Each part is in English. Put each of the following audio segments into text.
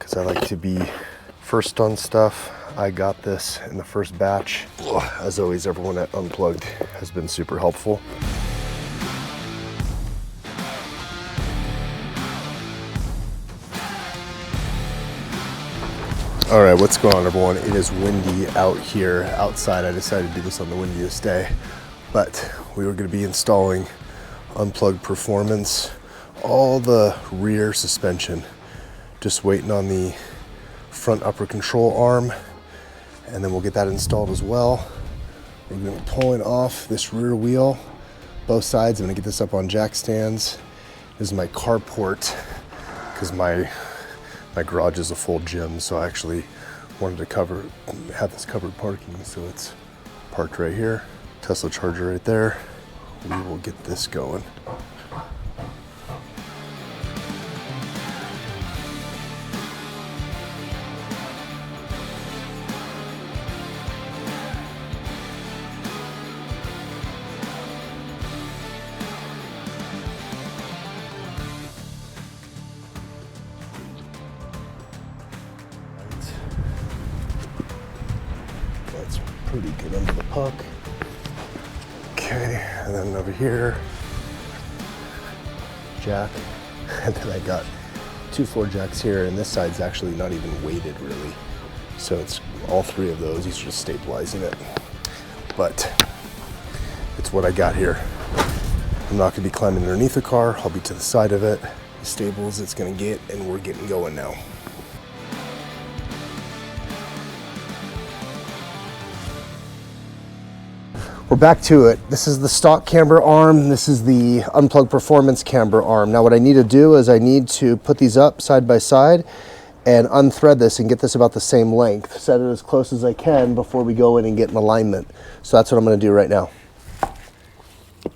because I like to be first on stuff. I got this in the first batch. As always, everyone at Unplugged has been super helpful. All right, what's going on, everyone? It is windy out here outside. I decided to do this on the windiest day, but we were going to be installing Unplugged Performance, all the rear suspension, just waiting on the front upper control arm, and then we'll get that installed as well. We're going to be pulling off this rear wheel, both sides. I'm going to get this up on jack stands. This is my carport because my garage is a full gym, so I actually wanted to have this covered parking, so it's parked right here. Tesla charger right there. We will get this going. That's pretty good under the puck. Okay, and then over here, jack, and then I got 2 floor jacks here, and this side's actually not even weighted really. So it's all 3 of those, he's just stabilizing it. But it's what I got here. I'm not gonna be climbing underneath the car, I'll be to the side of it, as stable as it's gonna get, and we're getting going now. We're back to it. This is the stock camber arm. This is the Unplugged Performance camber arm. Now what I need to do is I need to put these up side by side and unthread this and get this about the same length. Set it as close as I can before we go in and get in alignment. So that's what I'm gonna do right now.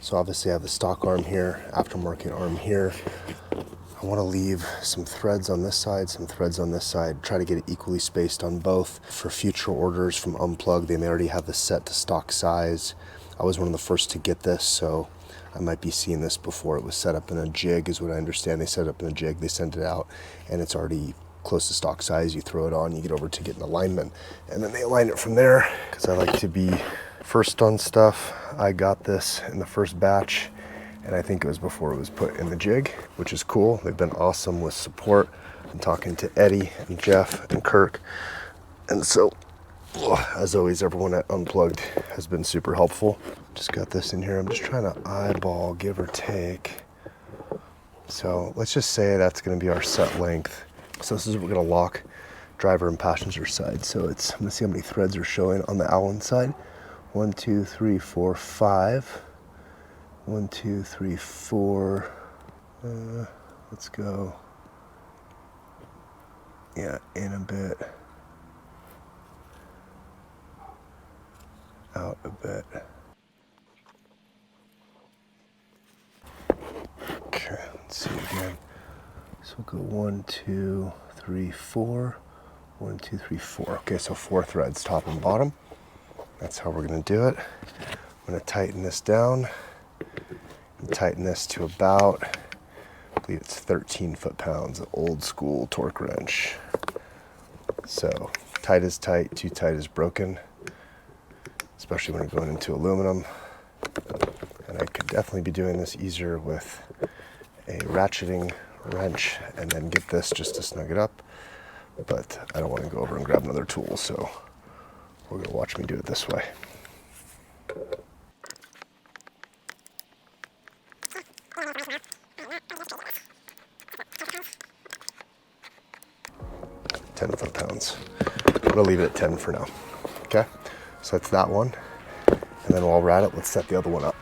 So obviously I have the stock arm here, aftermarket arm here. I wanna leave some threads on this side, some threads on this side, try to get it equally spaced on both. For future orders from Unplugged, they may already have this set to stock size. I was one of the first to get this, so I might be seeing this before it was set up in a jig, is what I understand. They set it up in a jig, they sent it out, and it's already close to stock size. You throw it on, you get over to get an alignment, and then they align it from there. Because I like to be first on stuff. I got this in the first batch, and I think it was before it was put in the jig, which is cool. They've been awesome with support. I'm talking to Eddie and Jeff and Kirk. And so, as always, everyone at Unplugged has been super helpful. Just got this in here. I'm just trying to eyeball, give or take. So let's just say that's gonna be our set length. So this is what we're gonna lock driver and passenger side. So I'm gonna see how many threads are showing on the Allen side. 1, 2, 3, 4, 5. 1, 2, 3, 4. Let's go. Yeah, in a bit. Out a bit. Okay, let's see again. So we'll go 1, 2, 3, 4. 1, 2, 3, 4. Okay, so 4 threads, top and bottom. That's how we're gonna do it. I'm gonna tighten this down. Tighten this to about, I believe it's 13 foot-pounds, old school torque wrench. So tight is tight, too tight is broken, especially when you're going into aluminum. And I could definitely be doing this easier with a ratcheting wrench and then get this just to snug it up. But I don't want to go over and grab another tool, so we're gonna watch me do it this way. £10 I'm gonna leave it at 10 for now. Okay, so that's that one. And then while we're at it, let's set the other one up.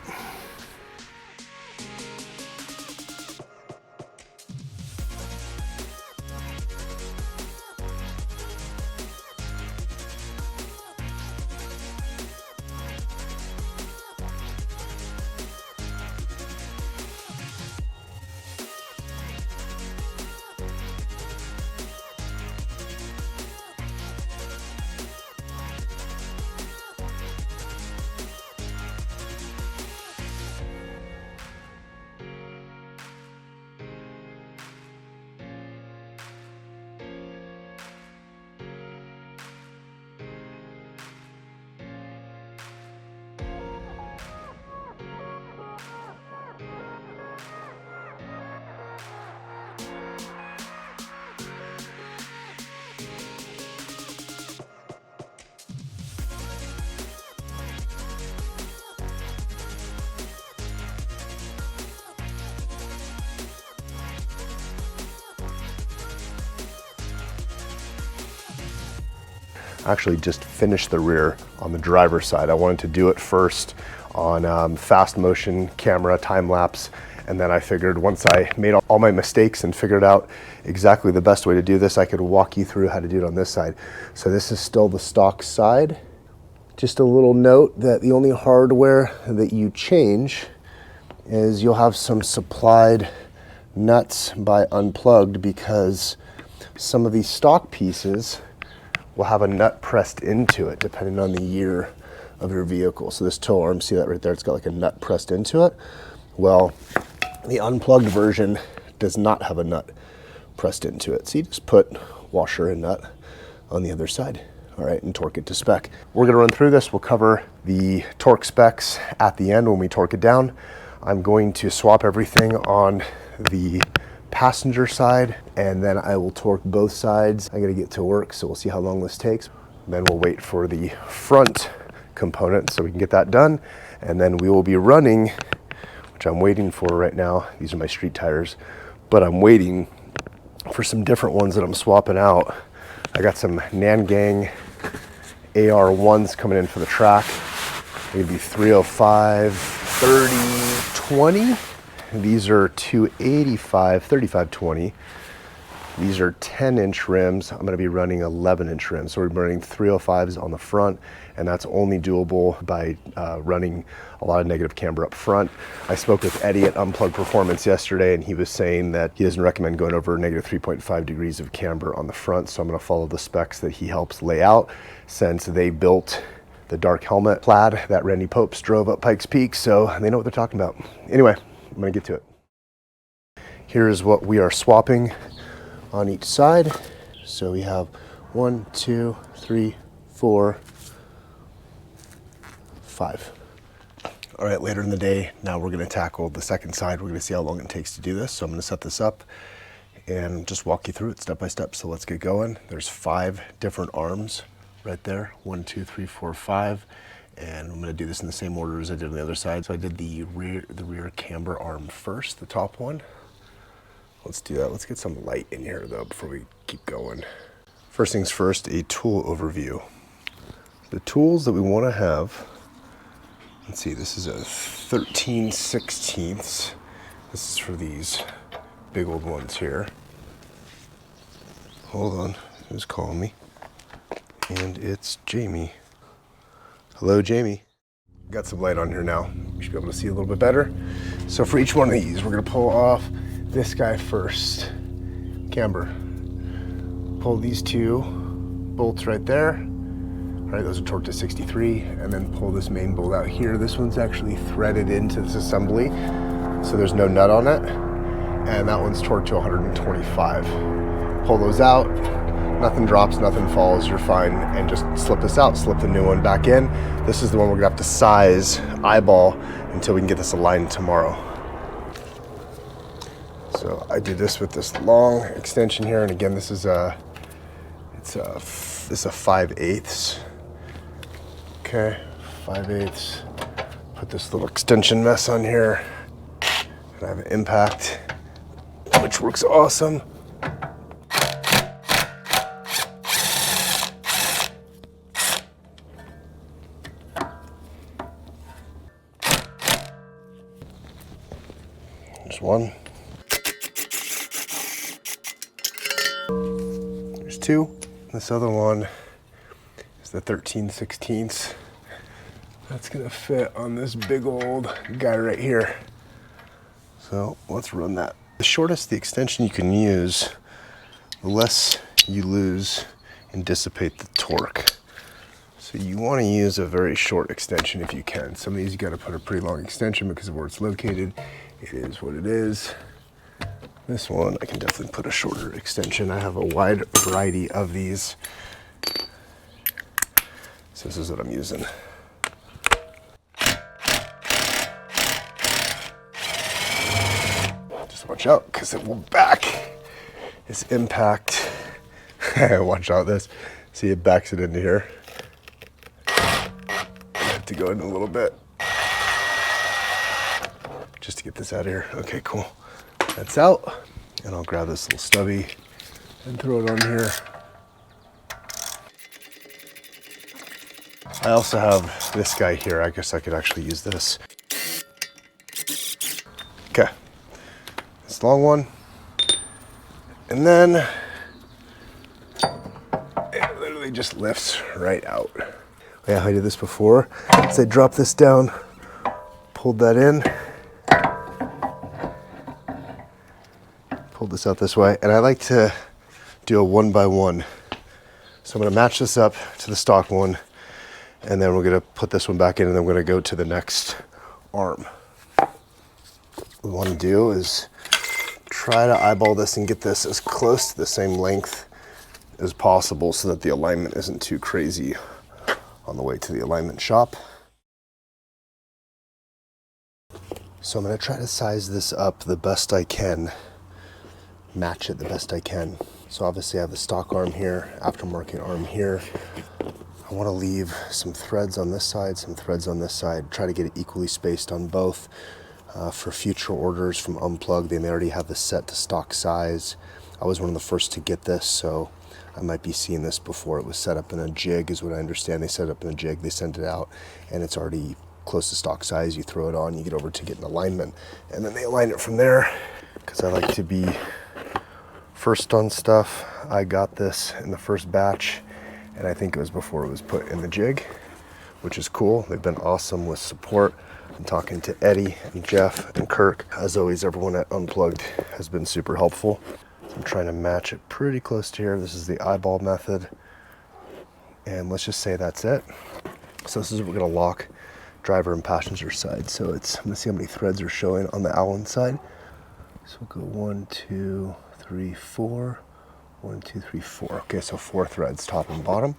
actually just finish the rear on the driver's side. I wanted to do it first on fast motion camera, time lapse, and then I figured once I made all my mistakes and figured out exactly the best way to do this, I could walk you through how to do it on this side. So this is still the stock side. Just a little note that the only hardware that you change is you'll have some supplied nuts by Unplugged, because some of these stock pieces will have a nut pressed into it depending on the year of your vehicle. So this tow arm, see that right there? It's got like a nut pressed into it. Well, the Unplugged version does not have a nut pressed into it. So you just put washer and nut on the other side, all right, and torque it to spec. We're gonna run through this. We'll cover the torque specs at the end when we torque it down. I'm going to swap everything on the passenger side, and then I will torque both sides. I gotta get to work, so we'll see how long this takes. Then we'll wait for the front component so we can get that done, and then we will be running, which I'm waiting for right now. These are my street tires, but I'm waiting for some different ones that I'm swapping out. I got some Nangang AR1s coming in for the track. They'd be 305 30 20. These are 285 35 20. These are 10-inch rims. I'm going to be running 11-inch rims. So we're running 305s on the front, and that's only doable by running a lot of negative camber up front. I spoke with Eddie at Unplugged Performance yesterday, and he was saying that he doesn't recommend going over negative 3.5 degrees of camber on the front. So I'm going to follow the specs that he helps lay out, since they built the dark helmet Plaid that Randy Popes drove up Pikes Peak, so they know what they're talking about. Anyway, I'm going to get to it. Here's what we are swapping on each side. So we have 1, 2, 3, 4, 5. All right, later in the day, now we're gonna tackle the second side. We're gonna see how long it takes to do this. So I'm gonna set this up and just walk you through it step by step. So let's get going. There's 5 different arms right there. 1, 2, 3, 4, 5. And I'm gonna do this in the same order as I did on the other side. So I did the rear camber arm first, the top one. Let's do that. Let's get some light in here though before we keep going. First things first, a tool overview. The tools that we want to have, let's see, this is a 13/16. This is for these big old ones here. Hold on, who's calling me? And it's Jamie. Hello, Jamie. Got some light on here now. We should be able to see a little bit better. So for each one of these, we're gonna pull off this guy first, camber. Pull these 2 bolts right there. All right, those are torqued to 63, and then pull this main bolt out here. This one's actually threaded into this assembly, so there's no nut on it. And that one's torqued to 125. Pull those out, nothing drops, nothing falls, you're fine. And just slip this out, slip the new one back in. This is the one we're gonna have to size, eyeball, until we can get this aligned tomorrow. So I did this with this long extension here, and again, this is a 5/8. Okay, 5/8. Put this little extension mess on here, and I have an impact, which works awesome. There's one. There's 2. This other one is the 13/16. That's gonna fit on this big old guy right here. So let's run that. The shortest the extension you can use, the less you lose and dissipate the torque. So you wanna use a very short extension if you can. Some of these you gotta put a pretty long extension because of where it's located. It is what it is. This one, I can definitely put a shorter extension. I have a wide variety of these. So this is what I'm using. Just watch out, because it will back this impact. Watch out this. See, it backs it into here. I have to go in a little bit just to get this out of here. Okay, cool. That's out. And I'll grab this little stubby and throw it on here. I also have this guy here. I guess I could actually use this. Okay, this long one. And then it literally just lifts right out. Yeah, I did this before. So I dropped this down, pulled that in, pulled this out this way, and I like to do a 1x1. So I'm gonna match this up to the stock one, and then we're gonna put this one back in, and then we're gonna go to the next arm. What we wanna do is try to eyeball this and get this as close to the same length as possible so that the alignment isn't too crazy on the way to the alignment shop. So I'm gonna try to size this up the best I can, match it the best I can. So obviously I have the stock arm here, aftermarket arm here. I wanna leave some threads on this side, some threads on this side, try to get it equally spaced on both. For future orders from Unplugged, they may already have this set to stock size. I was one of the first to get this, so I might be seeing this before it was set up in a jig, is what I understand. They set it up in a jig, they sent it out, and it's already close to stock size. You throw it on, you get over to get an alignment, and then they align it from there. Because I like to be first on stuff. I got this in the first batch, and I think it was before it was put in the jig, which is cool. They've been awesome with support. I'm talking to Eddie and Jeff and Kirk. As always, everyone at Unplugged has been super helpful. I'm trying to match it pretty close to here. This is the eyeball method. And let's just say that's it. So this is what we're gonna lock driver and passenger side. So I'm gonna see how many threads are showing on the Allen side. So we'll go 1, 2, 3, 4. 1, 2, 3, 4. Okay, so 4 threads, top and bottom.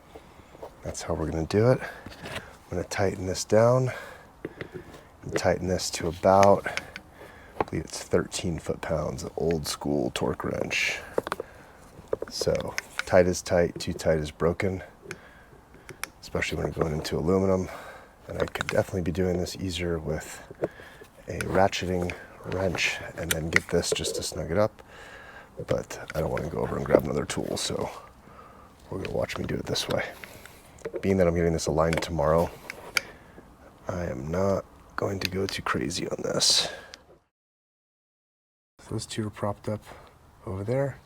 That's how we're gonna do it. I'm gonna tighten this down and tighten this to about, I believe it's 13 foot-pounds, old school torque wrench. So tight is tight, too tight is broken, especially when you're going into aluminum. And I could definitely be doing this easier with a ratcheting wrench and then get this just to snug it up. But I don't want to go over and grab another tool, so we're going to watch me do it this way. Being that I'm getting this aligned tomorrow, I am not going to go too crazy on this. Those two are propped up over there.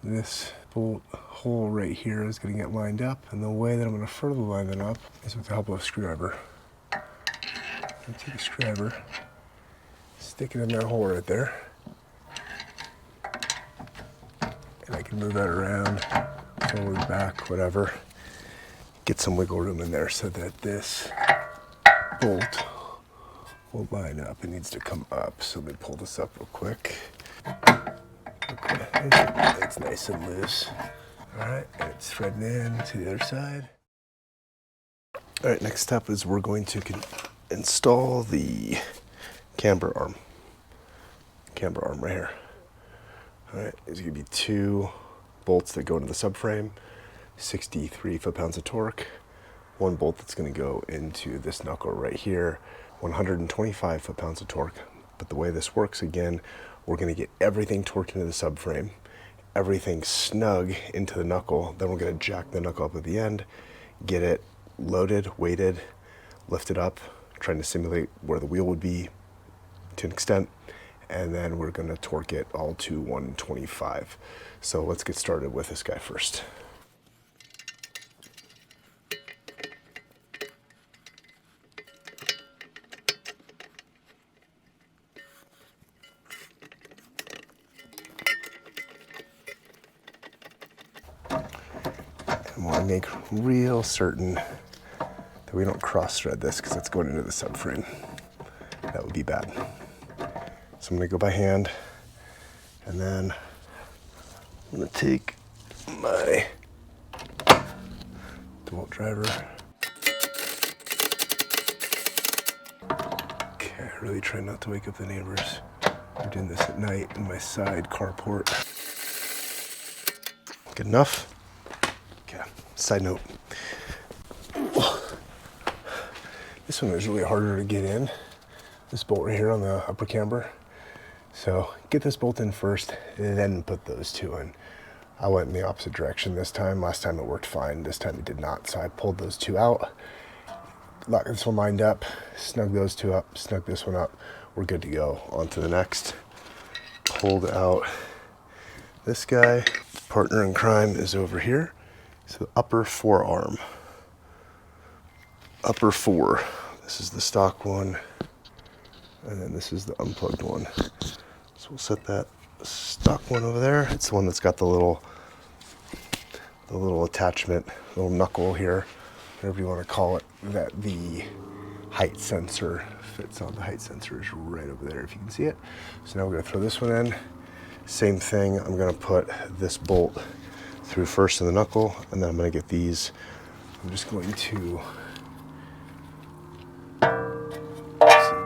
This bolt hole right here is going to get lined up, and the way that I'm going to further line it up is with the help of a screwdriver. I'm going to take a screwdriver, stick it in that hole right there, and I can move that around, forward, back, whatever. Get some wiggle room in there so that this bolt will line up. It needs to come up, so let me pull this up real quick. Okay, it's nice and loose. All right, and it's threading in to the other side. All right, next step is we're going to install the camber arm. Camber arm right here. All right, there's gonna be 2 bolts that go into the subframe, 63 foot-pounds of torque. 1 bolt that's gonna go into this knuckle right here, 125 foot-pounds of torque. But the way this works, again, we're gonna get everything torqued into the subframe, everything snug into the knuckle, then we're gonna jack the knuckle up at the end, get it loaded, weighted, lifted up, trying to simulate where the wheel would be to an extent, and then we're gonna torque it all to 125. So let's get started with this guy first. I want to make real certain that we don't cross thread this because it's going into the subframe. That would be bad. So I'm going to go by hand, and then I'm going to take my DeWalt driver. Okay, I really try not to wake up the neighbors. I'm doing this at night in my side carport. Good enough? Okay, side note. This one is really harder to get in. This bolt right here on the upper camber. So get this bolt in first, and then put those 2 in. I went in the opposite direction this time. Last time it worked fine. This time it did not. So I pulled those two out, lock this one lined up, snug those two up, snug this one up. We're good to go. On to the next. Pulled out this guy. Partner in crime is over here. So the upper forearm. Upper four. This is the stock one. And then this is the unplugged one. So we'll set that stock one over there. It's the one that's got the little attachment, little knuckle here, whatever you want to call it, that the height sensor fits on. The height sensor is right over there if you can see it. So now we're going to throw this one in. Same thing, I'm going to put this bolt through first in the knuckle, and then I'm going to get these. I'm just going to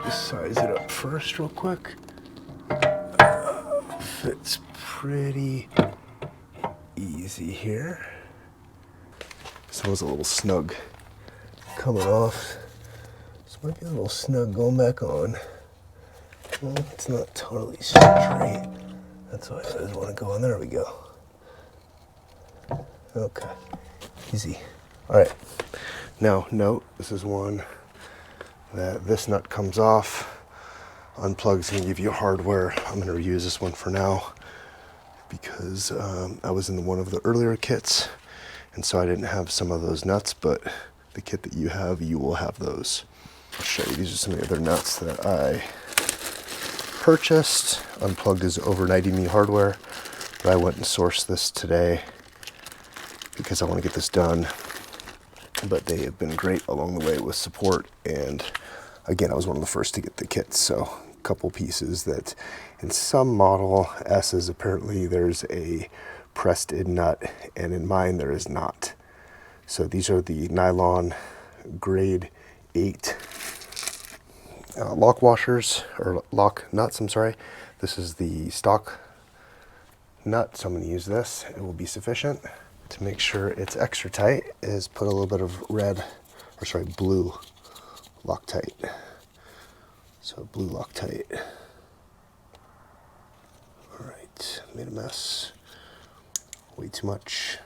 just size it up first real quick. Fits pretty easy here. This one's a little snug coming off. This might be a little snug going back on. Well, it's not totally straight. That's why I always want to go on. There we go. Okay, easy. All right, now note, this is one that this nut comes off. Unplug's gonna give you hardware. I'm gonna reuse this one for now because I was in one of the earlier kits, and so I didn't have some of those nuts, but the kit that you have, you will have those. I'll show you, these are some of the other nuts that I purchased. Unplugged is overnighting me hardware, but I went and sourced this today because I want to get this done. But they have been great along the way with support, and again, I was one of the first to get the kits, so a couple pieces that in some Model S's apparently there's a pressed in nut, and in mine there is not. So these are the nylon grade 8 lock washers, or lock nuts, I'm sorry. This is the stock nut, so I'm going to use this. It will be sufficient. To make sure it's extra tight is put a little bit of blue Loctite. So blue Loctite. All right, made a mess. Way too much.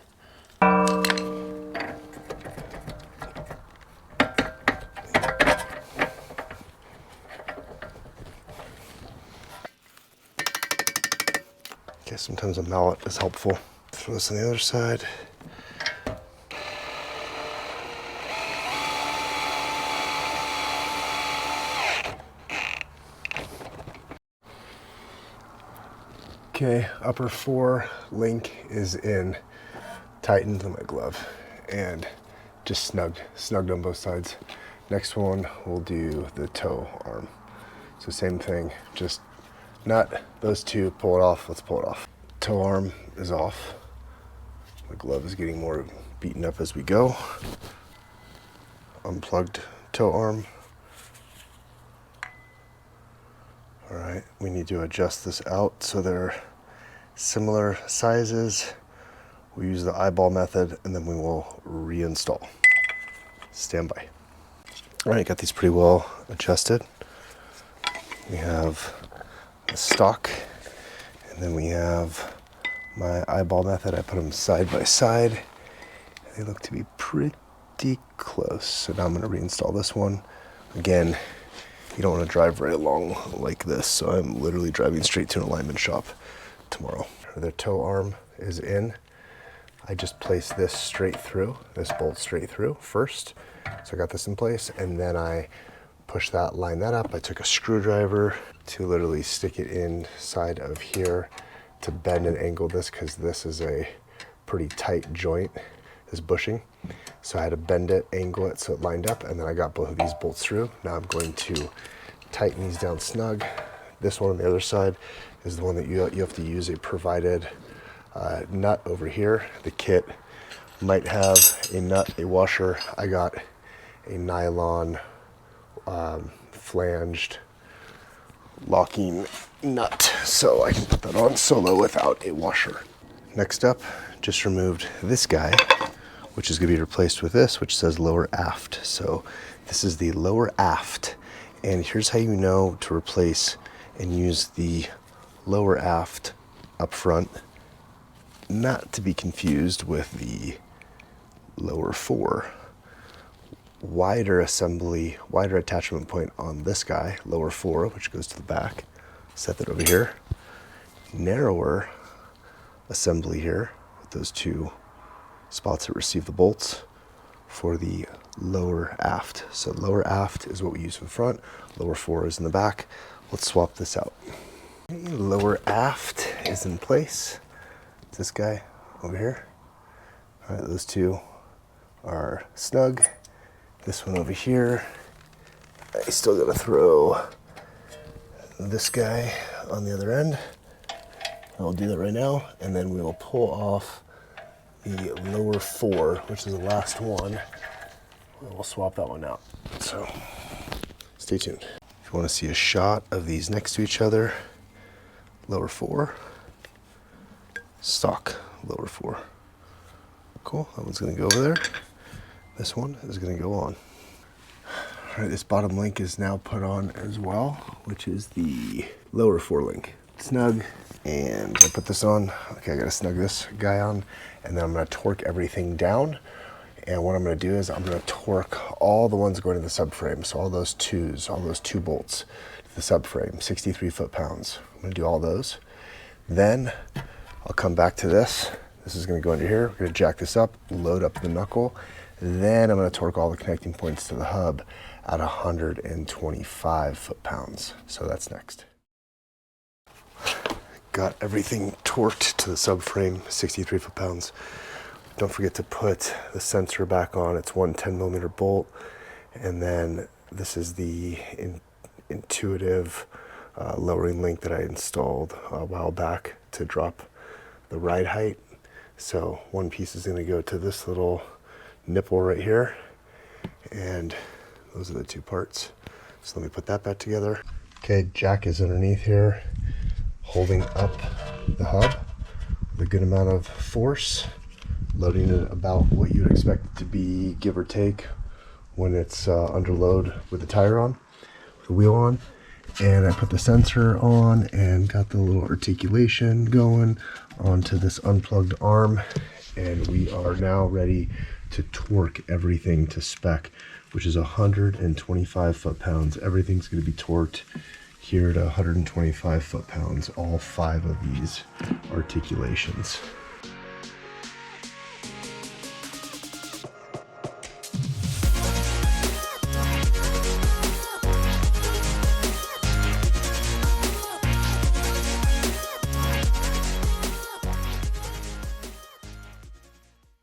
Okay, sometimes a mallet is helpful. Throw this on the other side. Okay, upper 4 link is in, tightened on my glove, and just snugged on both sides. Next one, we'll do the toe arm. So same thing, just nut, those two, pull it off, let's pull it off. Toe arm is off. The glove is getting more beaten up as we go. Unplugged toe arm. All right, we need to adjust this out so they're similar sizes. We use the eyeball method, and then we will reinstall. Stand by. All right, got these pretty well adjusted. We have the stock, and then we have my eyeball method. I put them side by side. They look to be pretty close. So now I'm going to reinstall this one. Again, you don't want to drive very long like this, so I'm literally driving straight to an alignment shop tomorrow. The toe arm is in. I just placed this straight through, this bolt straight through first. So I got this in place, and then I pushed that, lined that up. I took a screwdriver to literally stick it inside of here to bend and angle this, because this is a pretty tight joint, this bushing. So I had to bend it, angle it so it lined up, and then I got both of these bolts through. Now I'm going to tighten these down snug. This one on the other side is the one that you have to use a provided nut over here. The kit might have a nut, a washer. I got a nylon flanged locking nut, so I can put that on solo without a washer. Next up, just removed this guy, which is going to be replaced with this, which says lower aft. So this is the lower aft, and here's how you know to replace and use the lower aft up front. not to be confused with the lower 4. Wider assembly, wider attachment point on this guy, lower 4, which goes to the back. Set that over here. Narrower assembly here with those 2 spots that receive the bolts for the lower aft. So lower aft is what we use in front, lower 4 is in the back. Let's swap this out. Lower aft is in place. This guy over here. All right, those 2 are snug. This one over here, I still gotta throw this guy on the other end. I'll do that right now, and then we will pull off the lower 4, which is the last one, and we'll swap that one out. So stay tuned. If you want to see a shot of these next to each other, lower 4, stock lower 4. Cool, that one's gonna go over there. This one is going to go on. All right, this bottom link is now put on as well, which is the lower 4 link. Snug, and I put this on. Okay, I got to snug this guy on, and then I'm going to torque everything down. And what I'm going to do is I'm going to torque all the ones going to the subframe. So all those 2s, all those 2 bolts to the subframe, 63 foot-pounds. I'm going to do all those. Then I'll come back to this. This is going to go into here. We're going to jack this up, load up the knuckle. Then I'm going to torque all the connecting points to the hub at 125 foot-pounds. So that's next. Got everything torqued to the subframe, 63 foot-pounds. Don't forget to put the sensor back on. It's one 10mm bolt. And then this is the intuitive lowering link that I installed a while back to drop the ride height. So one piece is going to go to this little nipple right here, and those are the 2 parts. So let me put that back together. Okay, jack is underneath here, holding up the hub with a good amount of force, loading it about what you would expect it to be, give or take, when it's under load with the tire on, with the wheel on. And I put the sensor on and got the little articulation going onto this unplugged arm, and we are now ready to torque everything to spec, which is 125 foot-pounds. Everything's going to be torqued here to 125 foot-pounds, all 5 of these articulations.